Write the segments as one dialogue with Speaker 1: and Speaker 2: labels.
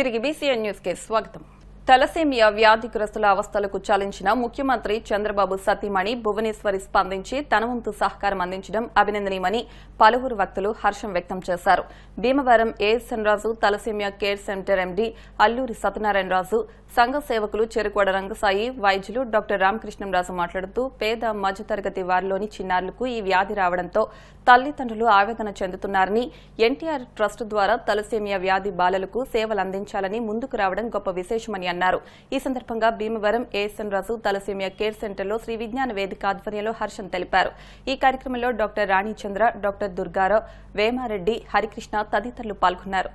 Speaker 1: తిరిగి BCN news కి స్వాగతం. తలసేమియా వ్యాధిగ్రస్తుల అవస్థలకు చలించిన ముఖ్యమంత్రి చంద్రబాబు సతీమణి భువనేశ్వరి స్పందించి తన వంతు సహకారం అందించడం అభినందనీయమని పలువురు వక్తలు హర్షం వ్యక్తం చేశారు. Bhimavaram ASN Raju thalassemia care centre MD Alluri Satyanarayanaraju, సంఘ సేవకులు చెరుకువాడ రంగసాయి, వైద్యులు డాక్టర్ రామకృష్ణంరాజు మాట్లాడుతూ పేద మధ్యతరగతి వారిలోని చిన్నారులకు ఈ వ్యాధి రావడంతో తల్లిదండ్రులు ఆవేదన చెందుతున్నారని, ఎన్టీఆర్ ట్రస్ట్ ద్వారా తలసేమియా వ్యాధి బాలలకు సేవలు అందించాలని ముందుకు రావడం గొప్ప విశేషమని అన్నారు. ఈ సందర్భంగా Bhimavaram ASN Raju thalassemia care సెంటర్లో శ్రీ విజ్ఞాన వేదిక ఆధ్వర్యంలో హర్షం తెలిపారు. ఈ కార్యక్రమంలో డాక్టర్ రాణిచంద్ర, డాక్టర్ దుర్గారావు, వేమారెడ్డి, హరికృష్ణ తదితరులు పాల్గొన్నారు.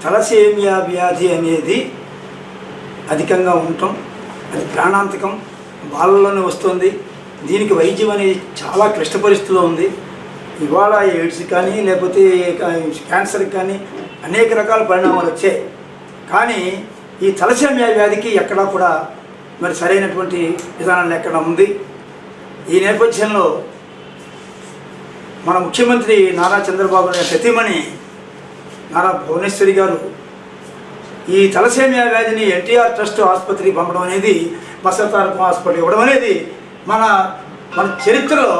Speaker 2: తలసేమియా వ్యాధి అనేది అధికంగా ఉండటం, అది ప్రాణాంతకం, బాలల్లోనే వస్తుంది. దీనికి వైద్యం అనేది చాలా క్లిష్ట పరిస్థితిలో ఉంది. ఇవాళ ఎయిడ్స్ కానీ లేకపోతే క్యాన్సర్కి కానీ అనేక రకాల పరిణామాలు వచ్చాయి. కానీ ఈ తలసేమియా వ్యాధికి ఎక్కడా కూడా మరి సరైనటువంటి విధానం ఎక్కడ ఉంది. ఈ నేపథ్యంలో మన ముఖ్యమంత్రి నారా చంద్రబాబు నాయుడు సతీమణి నారా భువనేశ్వరి గారు ఈ తలసేమియా వ్యాధిని ఎన్టీఆర్ ట్రస్ట్ ఆసుపత్రికి పంపడం అనేది, బసవతారకం హాస్పిటల్ ఇవ్వడం అనేది మన చరిత్రలో,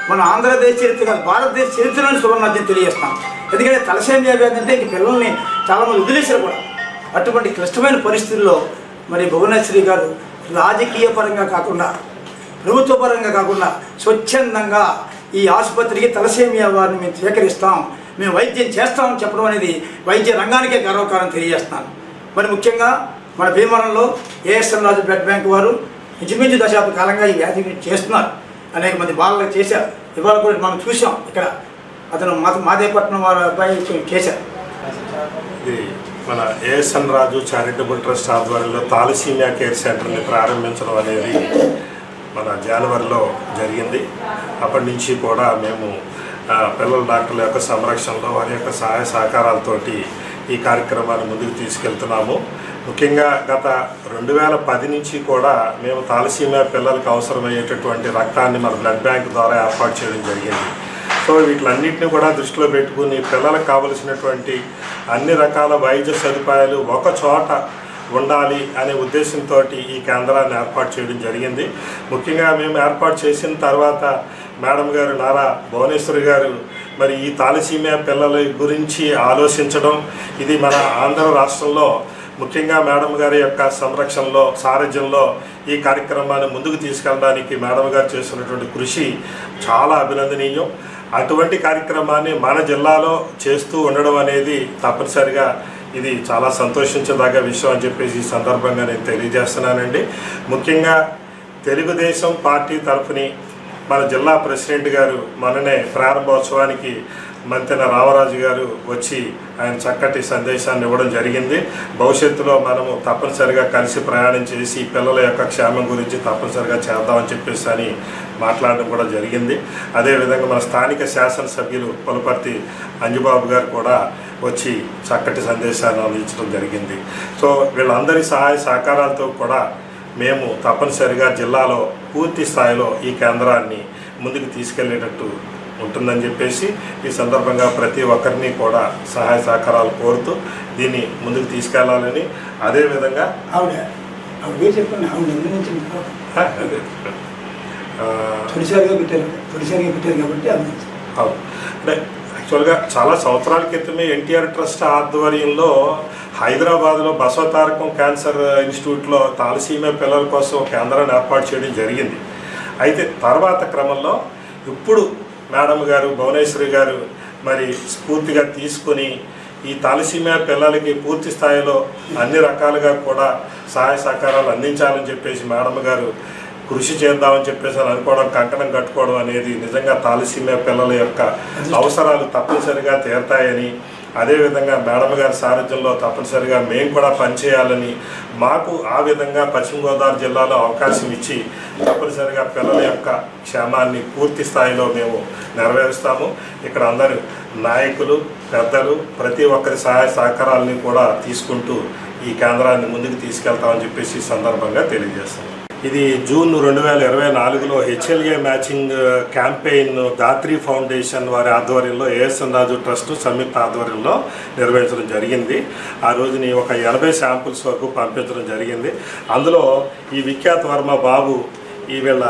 Speaker 2: మన ఆంధ్రదేశ్ చరిత్ర కాదు, భారతదేశ చరిత్రలోని సువర్ణాధ్యం తెలియజేస్తాం. ఎందుకంటే తలసేమియా వ్యాధి అంటే ఇంక పిల్లల్ని చాలామంది వదిలేశారు కూడా. అటువంటి క్లిష్టమైన పరిస్థితుల్లో మరి భువనేశ్వరి గారు రాజకీయ పరంగా కాకుండా, ప్రభుత్వ పరంగా కాకుండా స్వచ్ఛందంగా ఈ ఆసుపత్రికి తలసేమియా వారిని మేము స్వీకరిస్తాం, మేము వైద్యం చేస్తామని చెప్పడం అనేది వైద్య రంగానికే గర్వకారం తెలియజేస్తున్నాను. మరి ముఖ్యంగా మన భీమవరంలో ఏఎస్ఎన్ రాజు బ్లడ్ బ్యాంక్ వారు ఇంచుమించు దశాబ్ద కాలంగా ఈ వ్యాధి చేస్తున్నారు. అనేక మంది బాలలకు చేశారు. ఇవాళ కూడా మనం చూసాం, ఇక్కడ అతను మాదేపట్నం వారి అబ్బాయి చేశారు.
Speaker 3: ఇది మన ఏఎస్ఎన్ రాజు చారిటబుల్ ట్రస్ట్ ఆధ్వర్యంలో తలసేమియా కేర్ సెంటర్ని ప్రారంభించడం అనేది మన జనవరిలో జరిగింది. అప్పటి నుంచి కూడా మేము పిల్లల డాక్టర్ల యొక్క సంరక్షణలో వారి యొక్క సహాయ సహకారాలతోటి ఈ కార్యక్రమాన్ని ముందుకు తీసుకెళ్తున్నాము. ముఖ్యంగా గత 2010 నుంచి కూడా మేము తలసేమియా పిల్లలకు అవసరమయ్యేటటువంటి రక్తాన్ని మన బ్లడ్ బ్యాంక్ ద్వారా ఏర్పాటు చేయడం జరిగింది. సో వీటిలన్నింటినీ కూడా దృష్టిలో పెట్టుకుని పిల్లలకు కావలసినటువంటి అన్ని రకాల వైద్య సదుపాయాలు ఒక చోట ఉండాలి అనే ఉద్దేశంతో ఈ కేంద్రాన్ని ఏర్పాటు చేయడం జరిగింది. ముఖ్యంగా మేము ఏర్పాటు చేసిన తర్వాత మేడం గారు నారా భువనేశ్వరి గారు మరి ఈ తలసేమియా పిల్లల గురించి ఆలోచించడం, ఇది మన ఆంధ్ర రాష్ట్రంలో ముఖ్యంగా మేడం గారి యొక్క సంరక్షణలో, సారథ్యంలో ఈ కార్యక్రమాన్ని ముందుకు తీసుకెళ్ళడానికి మేడం గారు చేస్తున్నటువంటి కృషి చాలా అభినందనీయం. అటువంటి కార్యక్రమాన్ని మన జిల్లాలో చేస్తూ ఉండడం అనేది తప్పనిసరిగా ఇది చాలా సంతోషించదగ్గ విషయం అని చెప్పేసి ఈ సందర్భంగా నేను తెలియజేస్తున్నానండి. ముఖ్యంగా తెలుగుదేశం పార్టీ తరఫుని మన జిల్లా ప్రెసిడెంట్ గారు మొన్ననే ప్రారంభోత్సవానికి మంతెన రామరాజు గారు వచ్చి ఆయన చక్కటి సందేశాన్ని ఇవ్వడం జరిగింది. భవిష్యత్తులో మనము తప్పనిసరిగా కలిసి ప్రయాణం చేసి పిల్లల యొక్క క్షేమం గురించి తప్పనిసరిగా చేద్దామని చెప్పేసి అని మాట్లాడడం కూడా జరిగింది. అదేవిధంగా మన స్థానిక శాసనసభ్యులు పులపర్తి అంజుబాబు గారు కూడా వచ్చి చక్కటి సందేశాన్ని అందించడం జరిగింది. సో వీళ్ళందరి సహాయ సహకారాలతో కూడా మేము తప్పనిసరిగా జిల్లాలో పూర్తి స్థాయిలో ఈ కేంద్రాన్ని ముందుకు తీసుకెళ్లేటట్టు ఉంటుందని చెప్పేసి ఈ సందర్భంగా ప్రతి ఒక్కరిని కూడా సహాయ సహకారాలు కోరుతూ దీన్ని ముందుకు తీసుకెళ్లాలని, అదేవిధంగా అంటే యాక్చువల్గా చాలా సంవత్సరాల క్రితమే ఎన్టీఆర్ ట్రస్ట్ ఆధ్వర్యంలో హైదరాబాద్లో బసవతారకం క్యాన్సర్ ఇన్స్టిట్యూట్లో తలసేమియా పిల్లల కోసం కేంద్రాన్ని ఏర్పాటు చేయడం జరిగింది. అయితే తర్వాత క్రమంలో ఇప్పుడు మేడం గారు భువనేశ్వరి గారు మరి స్ఫూర్తిగా తీసుకొని ఈ తలసేమియా పిల్లలకి పూర్తి స్థాయిలో అన్ని రకాలుగా కూడా సహాయ సహకారాలు అందించాలని చెప్పేసి మేడం గారు కృషి చేద్దామని చెప్పేసి అనుకోవడం, కంకణం కట్టుకోవడం అనేది నిజంగా తలసేమియా పిల్లల యొక్క అవసరాలు తప్పనిసరిగా తీరతాయని, అదేవిధంగా మేడం గారి సారథ్యంలో తప్పనిసరిగా మేము కూడా పనిచేయాలని, మాకు ఆ విధంగా పశ్చిమ గోదావరి జిల్లాలో అవకాశం ఇచ్చి తప్పనిసరిగా పిల్లల యొక్క క్షేమాన్ని పూర్తి స్థాయిలో మేము నెరవేరుస్తాము. ఇక్కడ అందరూ నాయకులు, పెద్దలు ప్రతి ఒక్కరి సహాయ సహకారాలని కూడా తీసుకుంటూ ఈ కేంద్రాన్ని ముందుకు తీసుకెళ్తామని చెప్పేసి ఈ సందర్భంగా తెలియజేస్తాము. ఇది జూన్ 2024లో HLA matching campaign Datri foundation వారి ఆధ్వర్యంలో ఏఎస్ఎన్ రాజు ట్రస్ట్ సంయుక్త ఆధ్వర్యంలో నిర్వహించడం జరిగింది. ఆ రోజుని ఒక 80 శాంపుల్స్ వరకు పంపించడం జరిగింది. అందులో ఈ విఖ్యాత వర్మ బాబు ఈ వీళ్ళ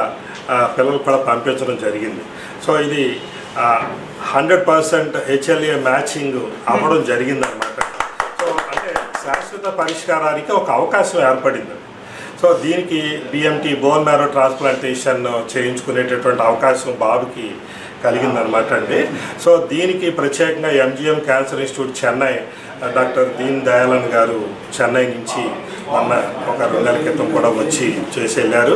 Speaker 3: పిల్లలు కూడా పంపించడం జరిగింది. సో ఇది 100% హెచ్ఎల్ఏ మ్యాచింగ్ అవ్వడం జరిగిందనమాట. సో అంటే శాశ్వత పరిష్కారానికి ఒక అవకాశం ఏర్పడింది. సో దీనికి బిఎంటీ బోన్ మ్యారో ట్రాన్స్ప్లాంటేషన్ చేయించుకునేటటువంటి అవకాశం బాబుకి కలిగిందనమాట అండి. సో దీనికి ప్రత్యేకంగా MGM cancer institute Chennai doctor Deen Dayalan గారు చెన్నై నుంచి మొన్న ఒక 2 నెలల క్రితం కూడా వచ్చి చేసి వెళ్ళారు.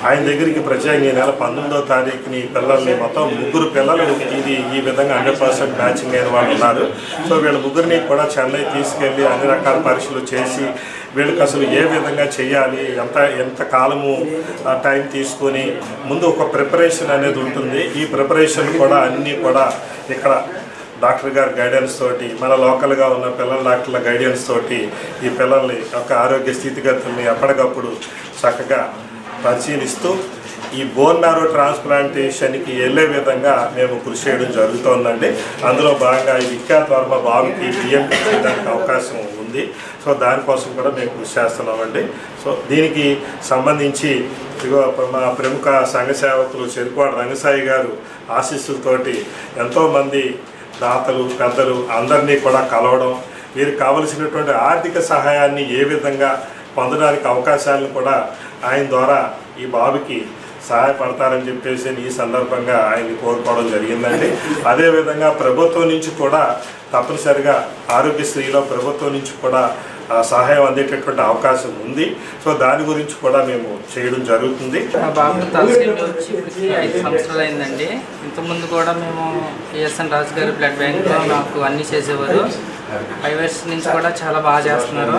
Speaker 3: ఆయన దగ్గరికి ప్రత్యేకంగా ఈ నెల 19వ తారీఖుని పిల్లల్ని మొత్తం 3 పిల్లలు ఇది ఈ విధంగా 100% మ్యాచింగ్ అయిన వాళ్ళు ఉన్నారు. సో వీళ్ళ 3ని కూడా చెన్నై తీసుకెళ్ళి అన్ని రకాల పరీక్షలు చేసి వీళ్ళకి అసలు ఏ విధంగా చేయాలి, ఎంత కాలము టైం తీసుకొని ముందు ఒక ప్రిపరేషన్ అనేది ఉంటుంది. ఈ ప్రిపరేషన్ కూడా అన్నీ కూడా ఇక్కడ డాక్టర్ గారి గైడెన్స్ తోటి, మన లోకల్గా ఉన్న పిల్లల డాక్టర్ల గైడెన్స్ తోటి ఈ పిల్లల్ని యొక్క ఆరోగ్య స్థితిగతుల్ని ఎప్పటికప్పుడు చక్కగా పరిశీలిస్తూ ఈ బోన్ మ్యారో ట్రాన్స్ప్లాంటేషన్కి వెళ్ళే విధంగా మేము కృషి చేయడం జరుగుతోందండి. అందులో భాగంగా ఈ విఖ్యాత వర్మ బాబుకి బిఎంటీ చేయడానికి అవకాశం ఉంది. సో దానికోసం కూడా మేము కృషి చేస్తున్నామండి. సో దీనికి సంబంధించి మా ప్రముఖ సంఘ సేవకులు చెరుకువాడ రంగసాయి గారు ఆశీస్సులతోటి ఎంతోమంది దాతలు పెద్దలు అందరినీ కూడా కలవడం, వీరికి కావలసినటువంటి ఆర్థిక సహాయాన్ని ఏ విధంగా పొందడానికి అవకాశాలను కూడా ఆయన ద్వారా ఈ బాబుకి సహాయపడతారని చెప్పేసి ఈ సందర్భంగా ఆయన్ని కోరుకోవడం జరిగిందండి. అదేవిధంగా ప్రభుత్వం నుంచి కూడా తప్పనిసరిగా ఆరోగ్యశ్రీలో ప్రభుత్వం నుంచి కూడా సహాయం అందేటటువంటి అవకాశం ఉంది. సో దాని గురించి కూడా మేము చేయడం జరుగుతుంది.
Speaker 4: మా బాబు తలసేమియా వచ్చి ఇప్పటికి 5 సంవత్సరాలు అయిందండి. ఇంతకుముందు కూడా మేము ఏఎస్ఎన్ రాజు గారి బ్లడ్ బ్యాంక్లో నాకు అన్నీ చేసేవారు. 5 ఇయర్స్ నుంచి కూడా చాలా బాగా చేస్తున్నారు.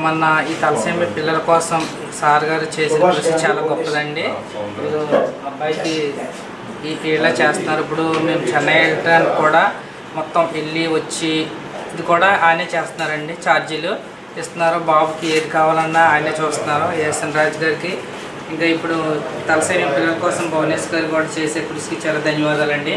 Speaker 4: మొన్న ఈ తలసేమియా పిల్లల కోసం సార్ గారు చేసిన కృషి చాలా గొప్పదండి. ఇప్పుడు అబ్బాయికి ఇలా చేస్తున్నారు. ఇప్పుడు మేము చెన్నై వెళ్ళడానికి కూడా మొత్తం వెళ్ళి వచ్చి ఇది కూడా ఆయనే చేస్తున్నారండి. ఛార్జీలు ఇస్తున్నారు. బాబుకి ఏది కావాలన్నా ఆయనే చూస్తున్నారు ఏఎస్ఎన్ రాజు గారికి. ఇంకా ఇప్పుడు తలసేమియా పిల్లల కోసం భువనేశ్వర్ గారు కూడా చేసే కృషికి చాలా ధన్యవాదాలండి.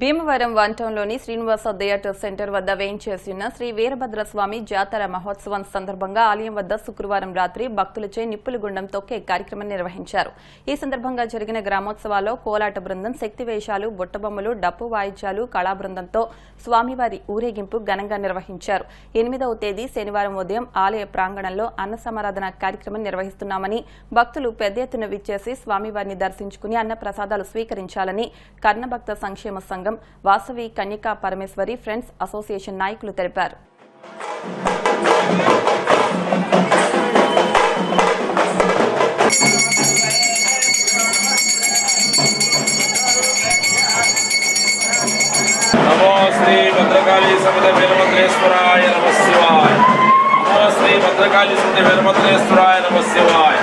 Speaker 1: భీమవరం వన్ టౌన్లోని శ్రీనివాస థియేటర్ సెంటర్ వద్ద వేయించేసిన శ్రీ వీరభద్రస్వామి జాతర మహోత్సవం సందర్భంగా ఆలయం వద్ద శుక్రవారం రాత్రి భక్తులచే నిప్పుల గుండం తొక్కే కార్యక్రమం నిర్వహించారు. ఈ సందర్భంగా జరిగిన గ్రామోత్సవాల్లో కోలాట బృందం, శక్తి వేషాలు, బుట్టబొమ్మలు, డప్పు వాయిద్యాలు, కళా బృందంతో స్వామివారి ఊరేగింపు ఘనంగా నిర్వహించారు. 8వ తేదీ శనివారం ఉదయం ఆలయ ప్రాంగణంలో అన్న సమారాధన కార్యక్రమం నిర్వహిస్తున్నామని, భక్తులు పెద్ద ఎత్తున విచ్చేసి స్వామివారిని దర్శించుకుని అన్న ప్రసాదాలు స్వీకరించాలని కర్ణభక్త సంక్షేమ సంఘం వాసవి కన్యకా పరమేశ్వరి ఫ్రెండ్స్ అసోసియేషన్ నాయకులు తెలిపారు.
Speaker 5: నమో శ్రీ భద్రకాళీ సమేత వీరభద్రేశ్వరాయ నమః శివాయ. నమో శ్రీ భద్రకాళీ సమేత వీరభద్రేశ్వరాయ నమః శివాయ.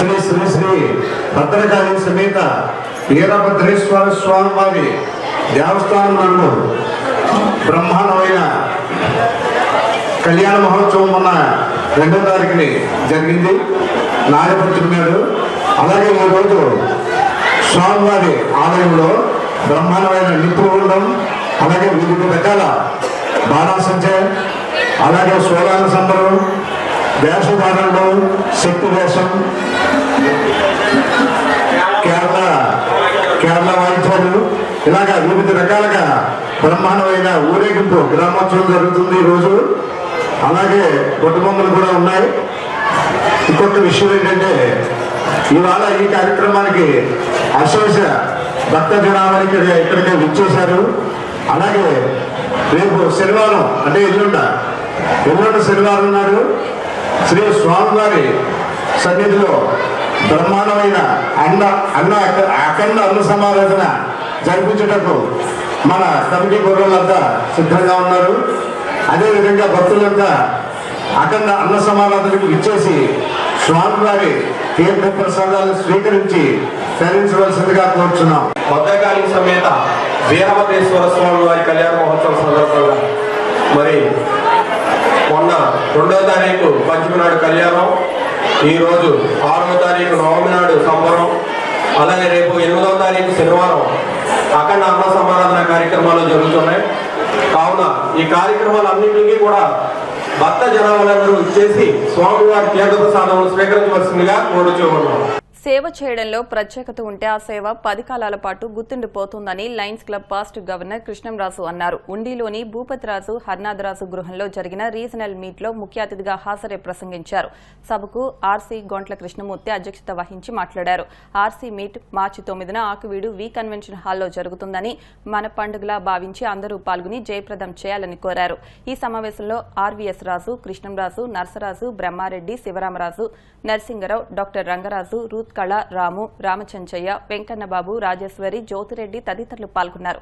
Speaker 6: శ్రీ శ్రీ శ్రీ భద్రకాళి సమేత వీరభద్రేశ్వర స్వామి వారి దేవస్థానం నందు బ్రహ్మాండమైన కళ్యాణ మహోత్సవం మొన్న 2వ తారీఖుని జరిగింది నాగపంచమి నాడు. అలాగే ఈరోజు స్వామివారి ఆలయంలో బ్రహ్మాండమైన నిప్పు ఉండడం, అలాగే వివిధ రకాల బాణాసంచ, అలాగే సోలాన సంబరం, వేషధారణలు, శక్తి వేషం, కేరళ వాయిద్యాలు, ఇలాగా వివిధ రకాలుగా బ్రహ్మాండమైన ఊరేగింపు గ్రామోత్సవం జరుగుతుంది ఈరోజు. అలాగే బొమ్మలు కూడా ఉన్నాయి. ఇంకొక విషయం ఏంటంటే ఇవాళ ఈ కార్యక్రమానికి అశేష భక్త జనాభాని ఇక్కడికి విచ్చేశారు. అలాగే రేపు శనివారం అంటే ఎల్లుండ శనివారం నాడు శ్రీ స్వామివారి సన్నిధిలో బ్రహ్మాండమైన అఖండ అన్న సమారాధన జరిపించేటప్పుడు మన కమిటీ బోర్డులంతా సిద్ధంగా ఉన్నారు. అదేవిధంగా భక్తులంతా అఖండ అన్న సమారాధనకు ఇచ్చేసి స్వామివారి తీర్థ ప్రసాదాలు స్వీకరించి తరించవలసిందిగా కోరుచున్నాం.
Speaker 7: భద్రకాళి సమేత వీరభద్రేశ్వర స్వామి వారి కళ్యాణ మహోత్సవం సందర్భంగా మరి మొన్న 2వ తారీఖు పంచమి నాడు కళ్యాణం, ఈరోజు 6వ తారీఖు నవమి నాడు సంబరం, అలాగే రేపు 8వ తారీఖు శనివారం అఖండ అన్న సమారాధన కార్యక్రమాలు జరుగుతున్నాయి. కావున ఈ కార్యక్రమాలన్నింటినీ కూడా భక్త జనాలందరూ ఇచ్చేసి స్వామివారి తీర్థ ప్రసాదములు స్వీకరించవలసిందిగా కోరుచూ ఉన్నాం.
Speaker 1: సేవ చేయడంలో ప్రత్యేకత ఉంటే ఆ సేవ 10 కాలాల పాటు గుర్తుండిపోతుందని lions club past governor Krishnamraju అన్నారు. ఉండిలోని భూపతిరాజు హర్నాథరాజు గృహంలో జరిగిన రీజనల్ మీట్ లో ముఖ్య అతిథిగా హాజరై ప్రసంగించారు. సభకు ఆర్సీ గొంట్ల కృష్ణమూర్తి అధ్యక్షత వహించి మాట్లాడారు. ఆర్సీ మీట్ మార్చి 9న ఆకువీడు వి కన్వెన్షన్ హాల్లో జరుగుతుందని, మన పండుగలా భావించి అందరూ పాల్గొని జయప్రదం చేయాలని కోరారు. ఈ సమావేశంలో ఆర్వీఎస్ రాజు, కృష్ణంరాజు, నర్సరాజు, బ్రహ్మారెడ్డి, శివరామరాజు, నర్సింగరావు, డాక్టర్ రంగరాజు, రూత్ కళ, రాము, రామచంచయ్య, వెంకన్నబాబు, రాజేశ్వరి, జ్యోతిరెడ్డి తదితరులు పాల్గొన్నారు.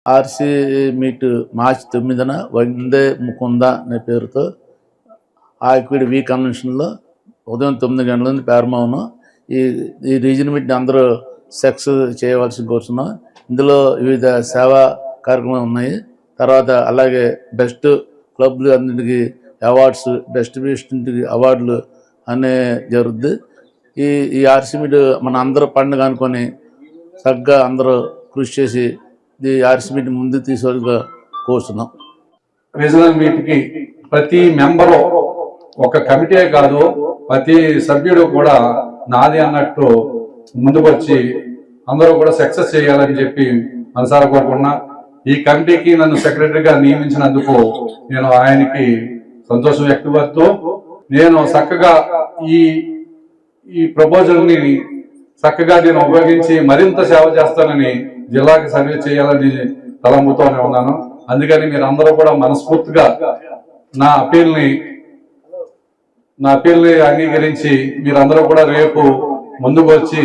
Speaker 8: ఆర్సీ మీట్ మార్చి 9న వందే ముకుంద అనే పేరుతో ఆక్విడ్ వి కన్వెన్షన్లో ఉదయం 9 గంటల నుండి ప్రారంభం. ఈ రీజన్ మీట్ని అందరూ సక్సెస్ చేయవలసి కోరుతున్నాం. ఇందులో వివిధ సేవా కార్యక్రమాలు ఉన్నాయి. తర్వాత అలాగే బెస్ట్ క్లబ్లు అన్నింటికి అవార్డ్స్, బెస్ట్ బెస్ట్కి అవార్డులు అనే జరుగుద్ది. ఈ ఆర్సీ మీట్ మన అందరూ పండుగ అనుకొని చక్కగా అందరూ కృషి చేసి ఈ ఆర్సీ మీట్ ముందు తీసుకోవాలని కోరుతున్నాం.
Speaker 9: రీజనల్ మీట్కి ప్రతి మెంబరు ఒక కమిటీ కాదు, ప్రతి సభ్యుడు కూడా నాది అన్నట్టు ముందుకు వచ్చి అందరూ కూడా సక్సెస్ చేయాలని చెప్పి మనసారా కోరుకున్నా. ఈ కమిటీకి నన్ను సెక్రటరీగా నియమించినందుకు నేను ఆయనకి సంతోషం వ్యక్తపరుస్తూ, నేను చక్కగా ఈ ప్రపోజల్ని చక్కగా నేను ఉపయోగించి మరింత సేవ చేస్తానని, జిల్లాకి సర్వీస్ చేయాలని తలంపుతోనే ఉన్నాను. అందుకని మీరు అందరూ కూడా మనస్ఫూర్తిగా నా అప్పీల్ని అంగీకరించి మీరందరూ కూడా రేపు ముందుకు వచ్చి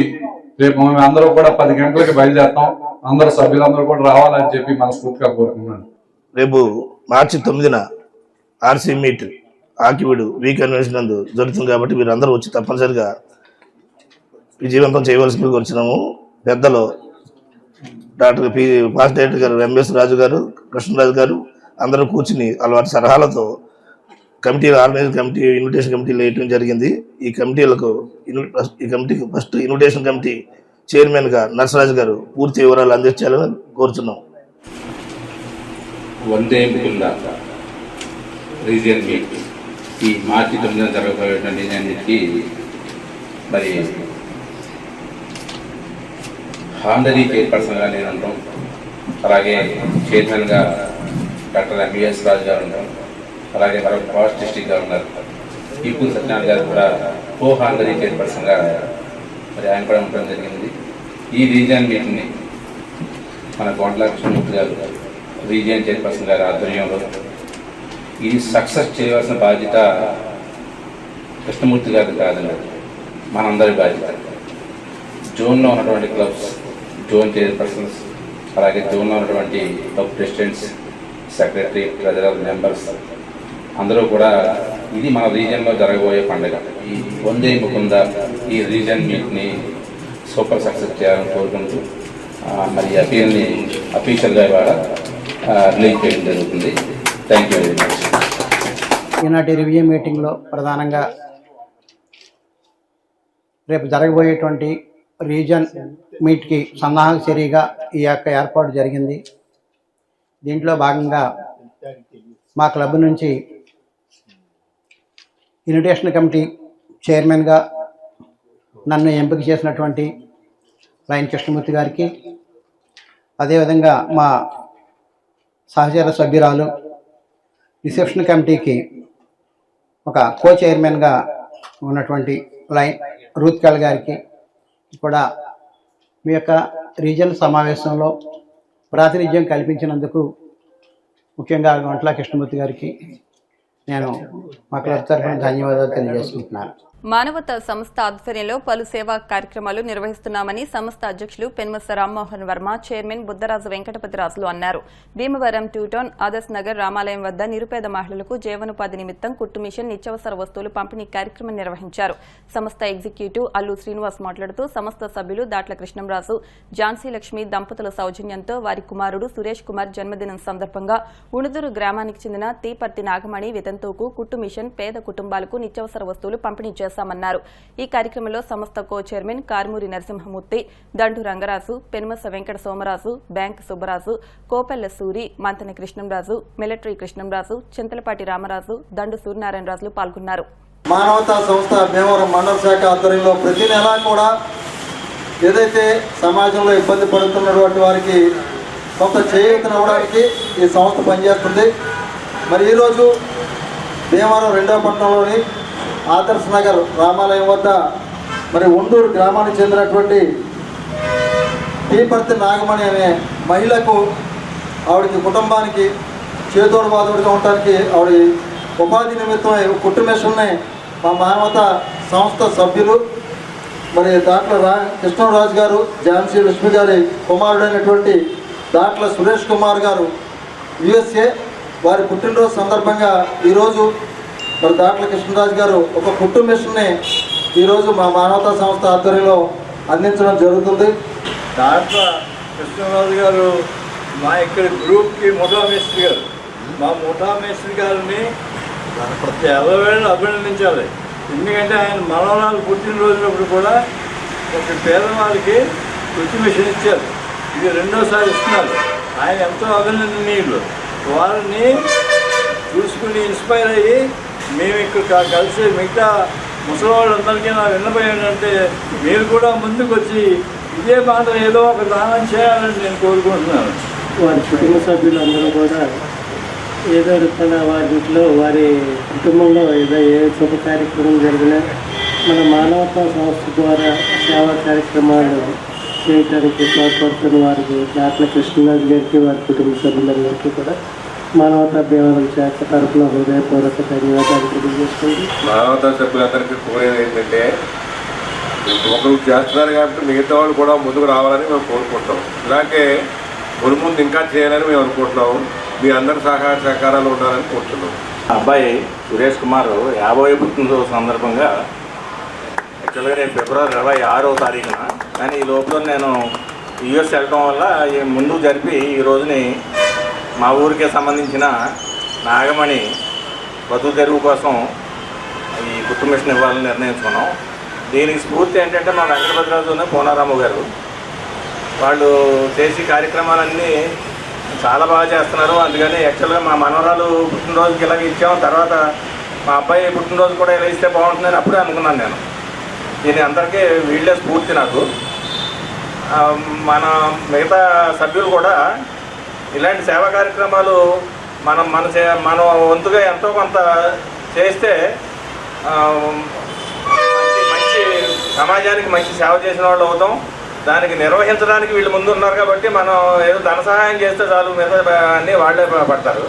Speaker 9: రేపు మేము అందరూ కూడా 10 గంటలకి బయలుదేరుతాం. అందరూ సభ్యులందరూ కూడా రావాలని చెప్పి మనస్ఫూర్తిగా కోరుకున్నాను.
Speaker 10: రేపు మార్చి 9న ఆర్సీ మీట్ ఆకివీడు వి కన్వెన్షన్ నందు జరుగుతుంది కాబట్టి మీరు అందరూ వచ్చి తప్పనిసరిగా విజయవంతం చేయవలసింది కోరుచున్నాము. పెద్దలు డాక్టర్ పాస్ట్ డైరెక్టర్ గారు ఎంఎస్ రాజు గారు, కృష్ణరాజు గారు అందరూ కూర్చుని వాటి సలహాలతో కమిటీలు ఆర్గనైజ్ కమిటీ, ఇన్విటేషన్ కమిటీలు వేయటం జరిగింది. ఈ కమిటీకి ఫస్ట్ ఇన్విటేషన్ కమిటీ చైర్మన్గా నర్సరాజు గారు పూర్తి వివరాలు అందించాలని కోరుచున్నాం.
Speaker 11: వందే ముకుంద రీజియన్ మీట్ ఈ మార్చి 9న జరగబోయేటువంటి రీజియన్ మీట్కి మరి ఆనరీ చైర్పర్సన్గా నేను ఉంటాం. అలాగే చైర్మన్గా డాక్టర్ ఎంబీఎస్ రాజు గారు ఉంటాం. అలాగే మరొక ఫాస్ట్ డిస్ట్రిక్ట్గా ఉన్నారు ఈపూల్ సత్యనారాయణ గారు కూడా కో ఆనరీ చైర్పర్సన్గా మరి ఆయన కూడా ఉండడం జరిగింది. ఈ రీజియన్ మీటింగ్ని మన కోంట్ల కృష్ణమూర్తి గారు రీజియన్ చైర్పర్సన్ గారి ఆధ్వర్యంలో ఇది సక్సెస్ చేయవలసిన బాధ్యత కృష్ణమూర్తి గారికి కాదండి, మనందరి బాధ్యత. జోన్లో ఉన్నటువంటి క్లబ్స్, జోన్ చైర్పర్సన్స్, అలాగే జోన్లో ఉన్నటువంటి club presidents, secretary, treasurer, members అందరూ కూడా ఇది మన రీజియన్లో జరగబోయే పండుగ. ఈ వందే ముకుంద ఈ రీజియన్ మీట్ని సూపర్ సక్సెస్ చేయాలని కోరుకుంటూ మరి అపీల్ని అఫీషియల్గా ఇవాళ రిలీజ్ చేయడం జరుగుతుంది. Thank you very much.
Speaker 12: ఈనాటి రివ్యూ మీటింగ్లో ప్రధానంగా రేపు జరగబోయేటువంటి రీజన్ మీట్కి సన్నాహక చర్యగా ఈ యొక్క ఏర్పాటు జరిగింది. దీంట్లో భాగంగా మా క్లబ్ నుంచి ఇన్విటేషన్ కమిటీ చైర్మన్గా నన్ను ఎంపిక చేసినటువంటి లైన్ కృష్ణమూర్తి గారికి, అదేవిధంగా మా సహచర సభ్యురాలు రిసెప్షన్ కమిటీకి ఒక కో చైర్మన్గా ఉన్నటువంటి లైన్ రూత్కాల్ గారికి కూడా మీ యొక్క రీజన్ సమావేశంలో ప్రాతినిధ్యం కల్పించినందుకు ముఖ్యంగా గంట్ల కృష్ణమూర్తి గారికి నేను మా క్లబ్ తరఫున ధన్యవాదాలు తెలియజేసుకుంటున్నాను.
Speaker 1: మానవతా సంస్థ ఆధ్వర్యంలో పలు సేవా కార్యక్రమాలు నిర్వహిస్తున్నామని సంస్థ అధ్యక్షులు పెనుమస రామ్మోహన్ వర్మ, చైర్మన్ బుద్దరాజు వెంకటపతిరాజులు అన్నారు. భీమవరం, ట్యూటౌన్, ఆదర్శ్ నగర్, రామాలయం వద్ద నిరుపేద మహిళలకు జీవనోపాధి నిమిత్తం కుట్టు మిషన్, నిత్యావసర వస్తువులు పంపిణీ కార్యక్రమం నిర్వహించారు. సంస్థ ఎగ్జిక్యూటివ్ అల్లు శ్రీనివాస్ మాట్లాడుతూ సంస్థ సభ్యులు దాట్ల కృష్ణంరాజు, ఝాన్సీ లక్ష్మి దంపతుల సౌజన్యంతో వారి కుమారుడు సురేష్ కుమార్ జన్మదినం సందర్భంగా ఉణుదూరు గ్రామానికి చెందిన తీపర్తి నాగమణి వితంతువుకు కుట్టు మిషన్, పేద కుటుంబాలకు నిత్యావసర వస్తువులు పంపిణీ చేశామన్నారు. ఈ కార్యక్రమంలో సంస్థ కో చైర్మన్ కారుమూరి నరసింహమూర్తి, దండు రంగరాజు, పెనుమస వెంకట సోమరాజు, బ్యాంక్ సుబ్బరాజు, కోపెల్ల సూరి, మంతన కృష్ణంరాజు, మిలిటరీ కృష్ణంరాజు, చింతలపాటి రామరాజు, దండు సూర్యనారాయణరాజులు పాల్గొన్నారు.
Speaker 13: మానవతా సంస్థ భీమవరం మండల శాఖ ఆధ్వర్యంలో ప్రతి నెలా కూడా ఏదైతే సమాజంలో ఇబ్బంది పడుతున్నటువంటి వారికి కొంత చేయూతనివ్వడానికి ఈ సంస్థ పనిచేస్తుంది. మరి ఈరోజు భీమవరం 2వ పట్టణంలోని ఆదర్శ్ నగర్ రామాలయం వద్ద మరి ఒండూరు గ్రామానికి చెందినటువంటి తీపర్తి నాగమణి అనే మహిళకు ఆవిడకి కుటుంబానికి చేదోడు బాదోడుగా ఉండటానికి ఆవిడ ఉపాధి నిమిత్తమై కుట్టు మిషన్ని మా మానవతా సంస్థ సభ్యులు మరి దాట్ల కృష్ణరాజు గారు, ఝాన్సీ లక్ష్మి గారి కుమారుడైనటువంటి దాట్ల సురేష్ కుమార్ గారు USA వారి పుట్టినరోజు సందర్భంగా ఈరోజు మరి దాట్ల కృష్ణరాజు గారు ఒక కుట్టు మిషన్ని ఈరోజు మా మానవతా సంస్థ ఆధ్వర్యంలో అందించడం జరుగుతుంది.
Speaker 14: దాట్ల కృష్ణరాజు గారు మా ఇక్కడ గ్రూప్కి ముఠా మేస్త్రి గారు, మా ముఠా మేస్త్రి గారిని ప్రతి ఎల్లవేళ అభినందించాలి. ఎందుకంటే ఆయన మనవరాలు పుట్టినరోజునప్పుడు కూడా ఒక పేదవాళ్ళకి కుట్టు మిషన్ ఇచ్చారు. ఇది 2వసారి ఇస్తున్నారు. ఆయన ఎంతో అభినందనీయులు. వారిని చూసుకుని ఇన్స్పైర్ అయ్యి మేము ఇక్కడ కలిసి మిగతా ముసలి వాళ్ళందరికీ నా విన్నపం ఏంటంటే మీరు కూడా ముందుకు వచ్చి ఇదే మాత్రం ఏదో ఒక దానం చేయాలని నేను కోరుకుంటున్నాను.
Speaker 15: వారి కుటుంబ సభ్యులందరూ కూడా ఏదో రూపంగా వారి ఇంట్లో వారి కుటుంబంలో ఏదో ఏ శుభ కార్యక్రమం జరిగినా మన మానవతా సంస్థ ద్వారా సేవా కార్యక్రమాలు చేయడానికి తోడ్పడుతున్న వారికి దాట్ల కృష్ణరాజు గారికి, వారి కుటుంబ సభ్యులందరికీ కూడా మానవతా భీమవరం శాఖ తరఫున హృదయపూర్వక ధన్యవాదాలు తెలియజేస్తుంది.
Speaker 16: మానవతా సభ్యులందరికీ కోరేది ఏంటంటే ఒకరు చేస్తున్నారు కాబట్టి మిగతా వాళ్ళు కూడా ముందుకు రావాలని మేము కోరుకుంటాం. ఇలాగే ముందు ఇంకా చేయాలని మేము అనుకుంటున్నాము. మీ అందరి సహకారాలు ఉండాలని కోరుతున్నాం.
Speaker 17: అబ్బాయి సురేష్ కుమార్ 50వ పుట్టినరోజు సందర్భంగా యాక్చువల్గా నేను ఫిబ్రవరి 26వ తారీఖున, కానీ ఈ లోపల నేను US వెళ్ళడం వల్ల ముందు జరిపి ఈ రోజుని మా ఊరికే సంబంధించిన నాగమణి బతుకు తెరువు కోసం ఈ కుట్టు మిషన్ ఇవ్వాలని నిర్ణయించుకున్నాం. దీనికి స్ఫూర్తి ఏంటంటే మా వెంకటపతిరాజు, పోనారాము గారు వాళ్ళు చేసి కార్యక్రమాలన్నీ చాలా బాగా చేస్తున్నారు. అందుకని యాక్చువల్గా మా మనవరాలు పుట్టినరోజుకి ఇలాగ ఇచ్చాము. తర్వాత మా అబ్బాయి పుట్టినరోజు కూడా ఇలా ఇస్తే బాగుంటుందని అప్పుడే అనుకున్నాను నేను. దీని అందరికీ వీళ్ళే స్ఫూర్తి నాకు. మన మిగతా సభ్యులు కూడా ఇలాంటి సేవా కార్యక్రమాలు మన వంతుగా ఎంతో కొంత చేస్తే మంచి సమాజానికి మంచి సేవ చేసిన వాళ్ళు అవుతాం. దానికి నిర్వహించడానికి వీళ్ళు ముందు ఉన్నారు కాబట్టి మనం ఏదో ధన సహాయం చేస్తే చాలు, మిగతా అన్నీ వాళ్ళే పడతారు.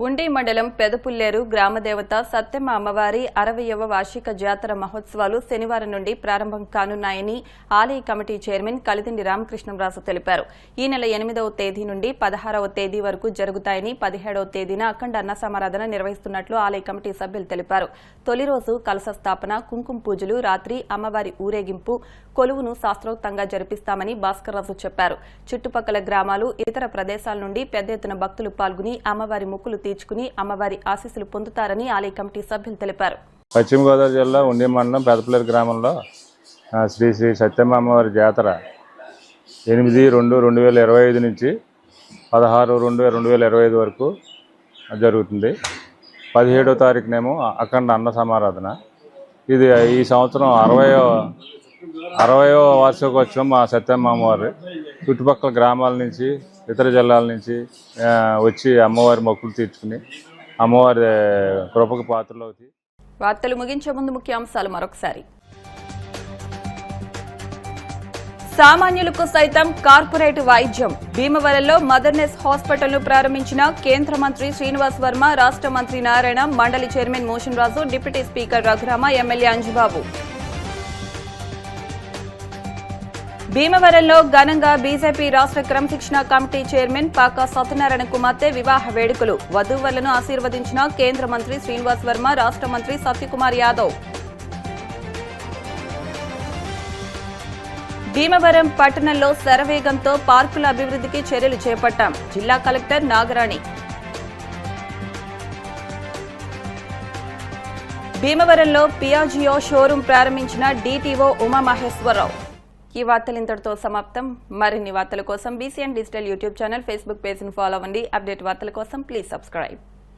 Speaker 1: ఉండి మండలం పెదపుల్లేరు గ్రామదేవత సత్యమ్మ అమ్మవారి 60వ వార్షిక జాతర మహోత్సవాలు శనివారం నుండి ప్రారంభం కానున్నాయని ఆలయ కమిటీ చైర్మన్ కలిదిండి రామకృష్ణంరాజు తెలిపారు. ఈ నెల 8వ తేదీ నుండి 16వ తేదీ వరకు జరుగుతాయని, 17వ తేదీన అఖండ అన్న సమారాధన నిర్వహిస్తున్నట్లు ఆలయ కమిటీ సభ్యులు తెలిపారు. తొలి రోజు కలశ స్థాపన, కుంకుమ పూజలు, రాత్రి అమ్మవారి ఊరేగింపు, కొలువును శాస్త్రోక్తంగా జరిపిస్తామని భాస్కర్రాజు చెప్పారు. చుట్టుపక్కల గ్రామాలు, ఇతర ప్రదేశాల నుండి పెద్ద ఎత్తున భక్తులు పాల్గొని అమ్మవారి మొక్కులు తీర్చుకుని అమ్మవారి ఆశీస్సులు పొందుతారని ఆలయ కమిటీ సభ్యులు తెలిపారు.
Speaker 18: పశ్చిమ గోదావరి జిల్లా ఉండి మండలం పెదపుల్లేరు గ్రామంలో శ్రీ శ్రీ సత్యమ్మ అమ్మవారి జాతర 8/2/2025 నుంచి 16/2/2025 వరకు జరుగుతుంది. 17వ తారీఖునేమో అఖండ అన్న సమారాధన. ఇది ఈ సంవత్సరం 60వ వార్షికోత్సవం మా సత్యమ్మ అమ్మవారి చుట్టుపక్కల గ్రామాల నుంచి, ఇతర జిల్లాల నుంచి వచ్చి అమ్మవారి మొక్కులు తీర్చుకుని అమ్మవారి కృపకు పాత్రలవుతాయి.
Speaker 1: వార్తలు ముగించే ముందు ముఖ్యాంశాలు మరొకసారి. సామాన్యులకు సైతం కార్పొరేట్ వైద్యం. భీమవరంలో మదర్నెస్ హాస్పిటల్ను ప్రారంభించిన కేంద్ర మంత్రి శ్రీనివాస్ వర్మ, రాష్ట్ర మంత్రి నారాయణ, మండలి chairman Moshen Raju, deputy speaker Raghurama, MLA Anjubabu. భీమవరంలో ఘనంగా బీజేపీ రాష్ట్ర క్రమశిక్షణ కమిటీ చైర్మన్ పాకా సత్యనారాయణ కుమార్తె వివాహ వేడుకలు. వధూవరులను ఆశీర్వదించిన కేంద్ర మంత్రి శ్రీనివాస్ వర్మ, రాష్ట్ర మంత్రి సత్యకుమార్ యాదవ్. భీమవరం పట్టణంలో శరవేగంతో పార్కుల అభివృద్ధికి చర్యలు చేపట్టాం. జిల్లా కలెక్టర్ నాగరాణి. భీమవరంలో పియాజియో షోరూం ప్రారంభించిన డీటీఓ ఉమామహేశ్వరరావు. ఈ వార్తలు ఇంతటితో సమాప్తం. మరిన్ని వార్తల కోసం BCN digital YouTube channel, Facebook పేజ్ను ఫాలో అవ్వండి. అప్డేట్ వార్తల కోసం ప్లీజ్ సబ్స్క్రైబ్.